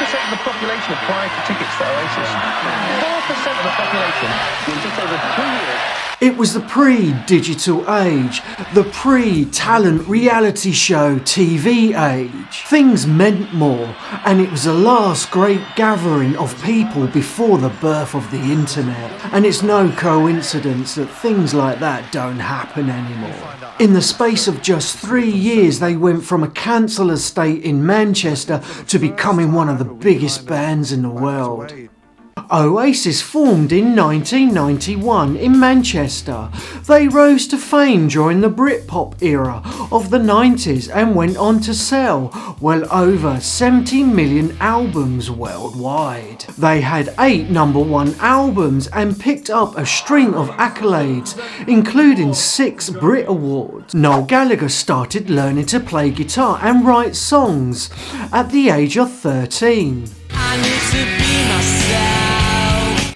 4% of the population applied for tickets to Oasis. 4% of the population in just over 3 years. It was the pre-digital age, the pre-talent reality show TV age. Things meant more, and it was the last great gathering of people before the birth of the internet. And it's no coincidence that things like that don't happen anymore. In the space of just 3 years, they went from a cancel estate in Manchester to becoming one of the biggest bands in the world. Oasis formed in 1991 in Manchester. They rose to fame during the Britpop era of the 90s and went on to sell well over 70 million albums worldwide. They had 8 #1 albums and picked up a string of accolades, including 6 Brit Awards. Noel Gallagher started learning to play guitar and write songs at the age of 13.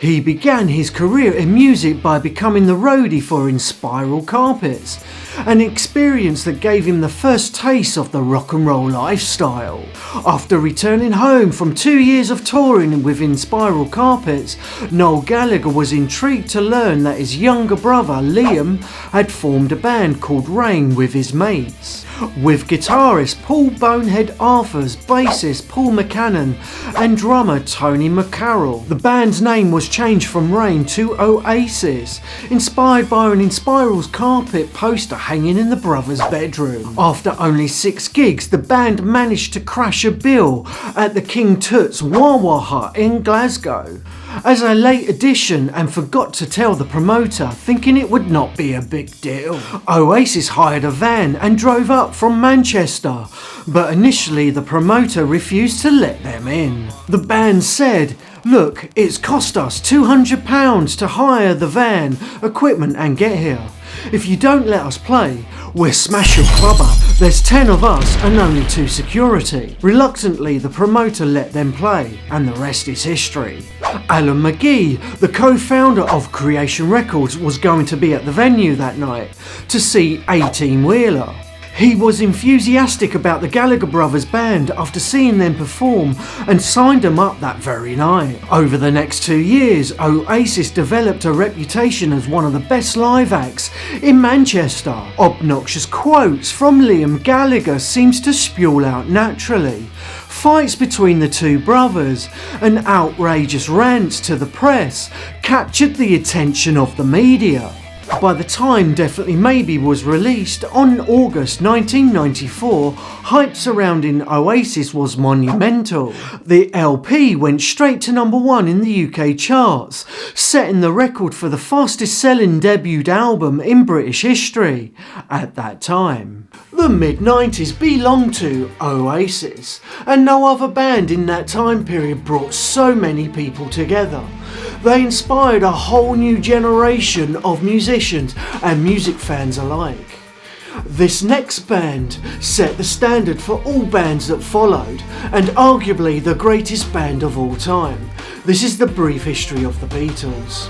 He began his career in music by becoming the roadie for Spiral Carpets, an experience that gave him the first taste of the rock and roll lifestyle. After returning home from 2 years of touring with Spiral Carpets, Noel Gallagher was intrigued to learn that his younger brother Liam had formed a band called Rain with his mates, with guitarist Paul Bonehead Arthurs, bassist Paul McCannon and drummer Tony McCarroll. The band's name was changed from Rain to Oasis, inspired by an Spiral's Carpet poster hanging in the brothers' bedroom. After only 6 gigs, the band managed to crash a bill at the King Tut's Wawa Hut in Glasgow as a late addition and forgot to tell the promoter, thinking it would not be a big deal. Oasis hired a van and drove up from Manchester, but initially the promoter refused to let them in. The band said, "Look, it's cost us £200 to hire the van, equipment and get here. If you don't let us play, we'll smash your club up. There's 10 of us and only 2 security." Reluctantly, the promoter let them play, and the rest is history. Alan Mcgee, the co-founder of Creation Records, was going to be at the venue that night to see 18 Wheeler. He was enthusiastic about the Gallagher Brothers band after seeing them perform and signed them up that very night. Over the next 2 years, Oasis developed a reputation as one of the best live acts in Manchester. Obnoxious quotes from Liam Gallagher seems to spew out naturally. Fights between the two brothers and outrageous rants to the press captured the attention of the media. By the time Definitely Maybe was released on August 1994, hype surrounding Oasis was monumental. The LP went straight to #1 in the UK charts, setting the record for the fastest selling debut album in British history at that time. The mid-90s belonged to Oasis, and no other band in that time period brought so many people together. They inspired a whole new generation of musicians and music fans alike. This next band set the standard for all bands that followed, and arguably the greatest band of all time. This is the brief history of the Beatles.